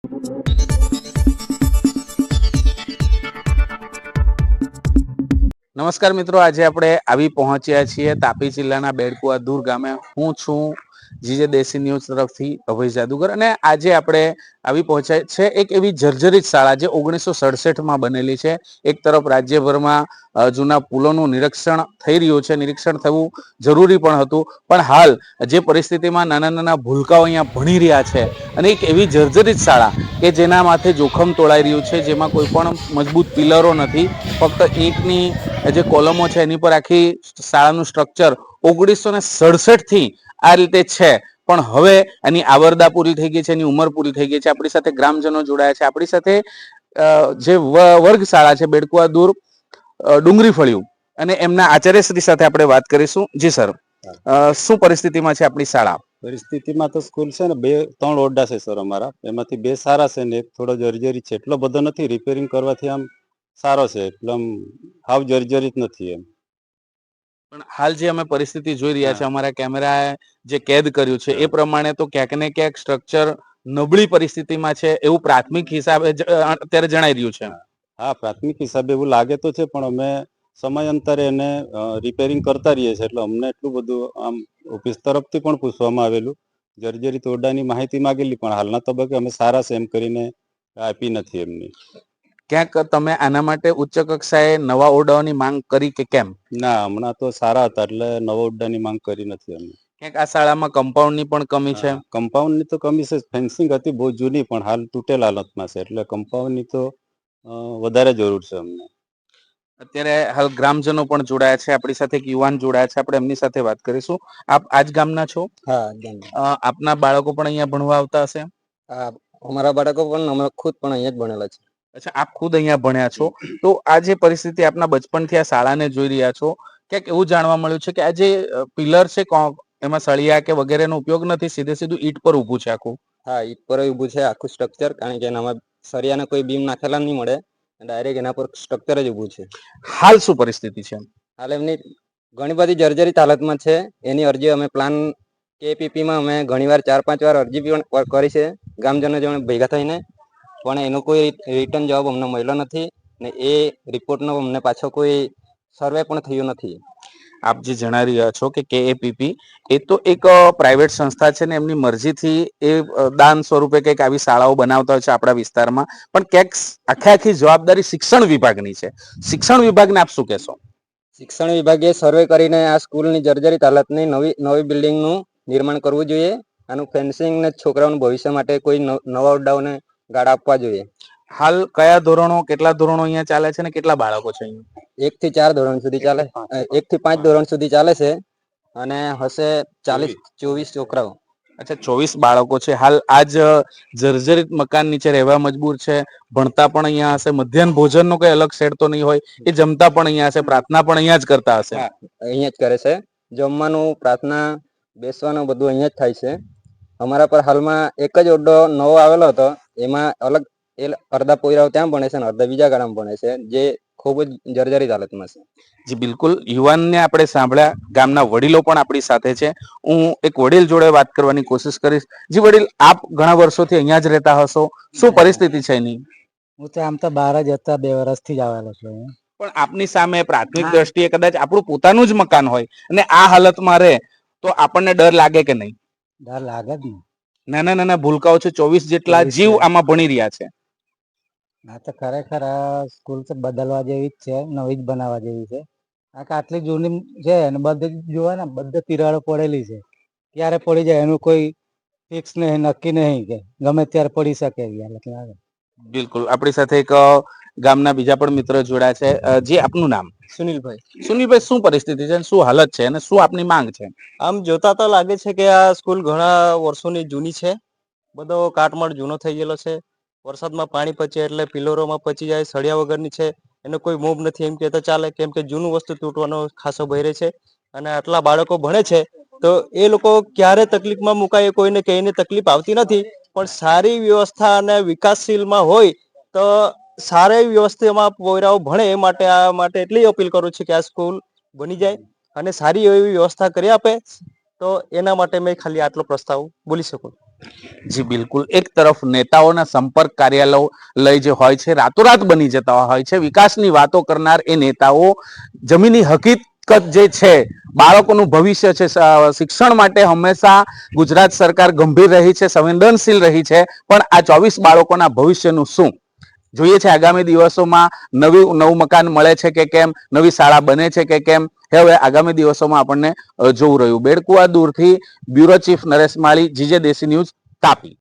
નમસ્કાર મિત્રો, આજે આપણે આવી પહોંચ્યા છીએ તાપી જિલ્લાના બેડકુવા દૂર ગામે. હું છું જીજે દેશી ન્યૂઝ તરફથી અભય જાદુગર, અને આજે આપણે આવી પહોંચ્યા છે એક એવી જર્જરિત શાળા જે 1967માં બનેલી છે. એક તરફ રાજ્યભરમાં જૂના પુલોનું નિરીક્ષણ થઈ રહ્યું છે, નિરીક્ષણ થવું જરૂરી પણ હતું, પણ હાલ જે પરિસ્થિતિમાં નાના નાના ભૂલકાઓ અહીંયા ભણી રહ્યા છે, અને એક એવી જર્જરિત શાળા કે જેના માથે જોખમ તોળાઈ રહ્યું છે, જેમાં કોઈ પણ મજબૂત પિલરો નથી, ફક્ત ઈંટની જે કોલમો છે એની પર આખી શાળાનું સ્ટ્રક્ચર 1967 થી આ રીતે છે. પણ હવે એની આવરદા પૂરી થઈ ગઈ છે, એની ઉંમર પૂરી થઈ ગઈ છે. આપણી સાથે ગ્રામજનો જોડાયા છે. આપણી સાથે જે વર્ગ શાળા છે બેડકુવા દૂર ડુંગરી ફળિયું, અને એમના આચાર્યશ્રી સાથે આપણે વાત કરીશું. જી સર, શું પરિસ્થિતિમાં છે આપણી શાળા? પરિસ્થિતિમાં તો સ્કૂલ છે ને 2-3 ઓરડા છે સર અમારા, એમાંથી 2 સારા છે ને એક થોડો જર્જરિત છે. એટલો બધો નથી, રિપેરિંગ કરવાથી આમ સારો છે, એટલે આમ હાવ જર્જરિત નથી એમ. પણ હાલ જે અમે પરિસ્થિતિ જોઈ રહ્યા છે, અમારા કેમેરાએ જે કેદ કર્યું છે એ પ્રમાણે તો ક્યાંક ને ક્યાંક સ્ટ્રક્ચર નબળી પરિસ્થિતિમાં છે એવું પ્રાથમિક હિસાબે અત્યારે જણાઈ રહ્યું છે. હા, પ્રાથમિક હિસાબે એવું લાગે તો છે, પણ અમે સમયાંતરે એને રિપેરિંગ કરતા રહીએ છીએ, એટલે અમને એટલું બધું આમ ઓફિસ તરફથી પણ પૂછવામાં આવેલું, જર્જરિત ઓરડાની માહિતી માંગેલી, પણ હાલના તબક્કે અમે સારા છે એમ કરીને આપી નથી એમની. ક્યાંક તમે આના માટે ઉચ્ચ કક્ષાએ નવા ઓરડાઓની માંગ કરી કે કેમ? ના, હમણાં તો સારા હતા એટલે નવા ઓરડાની માંગ કરી નથી અમે. ક્યાંક આ શાળામાં કમ્પાઉન્ડની પણ કમી છે. કમ્પાઉન્ડની તો કમી છે. ફેન્સિંગ હતી બહુ જૂની, પણ હાલ તૂટેલ હાલતમાં છે, એટલે કમ્પાઉન્ડની તો વધારે જરૂર છે અમને. અત્યારે હાલ ગ્રામજનો પણ જોડાયા છે, આપણી સાથે એક યુવાન જોડાયા છે, આપણે એમની સાથે વાત કરીશું. આપ આજ ગામના છો? હા, આપના બાળકો પણ અહીંયા ભણવા આવતા હશે? હા, અમારા બાળકો પણ અમે ખુદ પણ અહીંયા જ ભણેલા છે. અચ્છા, આપ ખુદ અહીંયા ભણ્યા છો. તો આ જે પરિસ્થિતિ આપના બચપનથી આ શાળાને જોઈ રહ્યા છો, ક્યાંક એવું જાણવા મળ્યું છે કે આ જે પિલર છે એમાં સળિયા કે વગેરેનો ઉપયોગ નથી, સીધું ઈંટ પર ઊભું છે આખું? હા, ઈંટ પર ઊભું છે આખું સ્ટ્રક્ચર, કારણ કે એનામાં સળિયાને કોઈ બીમ નાખેલા નહીં મળે, ડાયરેક્ટ એના પર સ્ટ્રક્ચર જ ઊભું છે. હાલ શું પરિસ્થિતિ છે? હાલ એમની ઘણી બધી જર્જરિત હાલતમાં છે. એની અરજી અમે પ્લાન કેપીપીમાં અમે ઘણીવાર 4-5 વાર અરજી પણ કરી છે ગામજનો જોડે ભેગા થઈને, પણ એનો કોઈ રિટર્ન જવાબ અમને મળ્યો નથી, ને એ રિપોર્ટનો અમને પાછો કોઈ સર્વે પણ થયું નથી. આપ જે જણાવી રહ્યા છો કે કેએપીપી એ તો એક પ્રાઇવેટ સંસ્થા છે, ને એમની મરજીથી એ દાન સ્વરૂપે કંઈક આવી શાળાઓ બનાવતા હોય છે આપણા વિસ્તારમાં, પણ ક્યાંક આખી જવાબદારી શિક્ષણ વિભાગની છે. શિક્ષણ વિભાગને આપ શું કહેશો? શિક્ષણ વિભાગે સર્વે કરીને આ સ્કૂલની જર્જરિત હાલતની નવી બિલ્ડિંગનું નિર્માણ કરવું જોઈએ. આનું ફેન્સિંગ ને છોકરાઓનું ભવિષ્ય માટે કોઈ નવા ઓરડાઓને ગાળા આપવા જોઈએ. હાલ કયા ધોરણો, કેટલા ધોરણો અહીંયા ચાલે છે, ને કેટલા બાળકો છે અહીંયા? 1 થી 4 ધોરણ સુધી ચાલે, 1 થી 5 ધોરણ સુધી ચાલે છે, અને હશે 40-24 છોકરાઓ. અચ્છા, 24 બાળકો છે. હાલ આજ જર્જરિત મકાન નીચે રહેવા મજબૂર છે. ભણતા પણ અહીંયા હશે, મધ્યાહન ભોજનનો કઈ અલગ સેટ તો નહીં હોય, એ જમતા પણ અહીંયા હશે, પ્રાર્થના પણ અહીંયા જ કરતા હશે. અહીંયા જ કરે છે. જમવાનું, પ્રાર્થના, બેસવાનું બધું અહીંયા જ થાય છે. અમારા પર હાલમાં એક જ ઓરડો નવો આવેલો હતો, એમાં અલગ અડધા પોયરાઓ ત્યાં ભણે છે અને અડધા બીજા ગાળામાં ભણે છે, જે ખૂબ જ જર્જરિત હાલતમાં છે. જી બિલકુલ, યુવાનને આપણે સાંભળ્યા, ગામના વડીલો પણ આપણી સાથે છે. હું એક વડીલ જોડે વાત કરવાની કોશિશ કરીશ. જી વડીલ, આપ ઘણા વર્ષોથી અહીંયા જ રહેતા હશો, શું પરિસ્થિતિ છે એની? હું તો આમ તો બહાર જ હતા, 2 વર્ષથી જ આવેલો છું. પણ આપની સામે પ્રાથમિક દ્રષ્ટિએ કદાચ આપણું પોતાનું જ મકાન હોય અને આ હાલતમાં રહે તો આપણને ડર લાગે કે નહીં? ડર લાગે જ ને. નાના નાના ભૂલકાઓ છે, 24 જેટલા જીવ આમાં ભણી રહ્યા છે. હા, તો ખરેખર આ સ્કૂલ તો બદલવા જેવી જ છે, નવી જ બનાવવા જેવી છે. આટલી જૂની છે અને બધી જોવા ને બધે તિરાડો પડેલી છે. ક્યારે પડી જાય એનું કોઈ ફિક્સ નહીં, નક્કી નહીં, કે ગમે ત્યારે પડી શકે. બિલકુલ, આપણી સાથે એક ગામના બીજા પણ મિત્ર જોડાયા છે. જે આપનું નામ? સુનિલભાઈ. સુનિલભાઈ, શું પરિસ્થિતિ છે, શું હાલત છે, અને શું આપની માંગ છે? આમ જોતા તો લાગે છે કે આ સ્કૂલ ઘણા વર્ષોની જૂની છે, બધો કાટમાળ જૂનો થઈ ગયેલો છે. વરસાદમાં પાણી પચે એટલે પિલરોમાં પચી જાય, સળિયા વગરની છે, એનો કોઈ મોબ નથી એમ કે તો ચાલે, કેમ કે જૂનું વસ્તુ તૂટવાનો ખાસો ભય રહે છે. અને આટલા બાળકો ભણે છે તો એ લોકો ક્યારે તકલીફમાં મુકાય કોઈને કહીને તકલીફ આવતી નથી, પણ સારી વ્યવસ્થા અને વિકાસશીલમાં હોય તો સારી વ્યવસ્થામાં પોયરાઓ ભણે, એ માટે આ માટે એટલી અપીલ કરું છું કે આ સ્કૂલ બની જાય અને સારી એવી વ્યવસ્થા કરી આપે, તો એના માટે મેં ખાલી આટલો પ્રસ્તાવ બોલી શકું. જી બિલકુલ, એક તરફ નેતાઓના સંપર્ક કાર્યાલય જે હોય છે રાતોરાત બની જતા હોય છે, વિકાસની વાતો કરનાર એ નેતાઓ જમીની હકીકત જે છે, બાળકોનું ભવિષ્ય છે, શિક્ષણ માટે હંમેશા ગુજરાત સરકાર ગંભીર રહી છે, સંવેદનશીલ રહી છે, પણ આ 24 બાળકોના ભવિષ્યનું શું? જોઈએ છે આગામી દિવસોમાં નવું મકાન મળે છે કે કેમ, નવી શાળા બને છે કે કેમ, હવે આગામી દિવસોમાં આપણને જોવું રહ્યું. બેડકુવા દૂરથી બ્યુરો ચીફ નરેશ માળી, જીજે દેશી ન્યૂઝ, તાપી.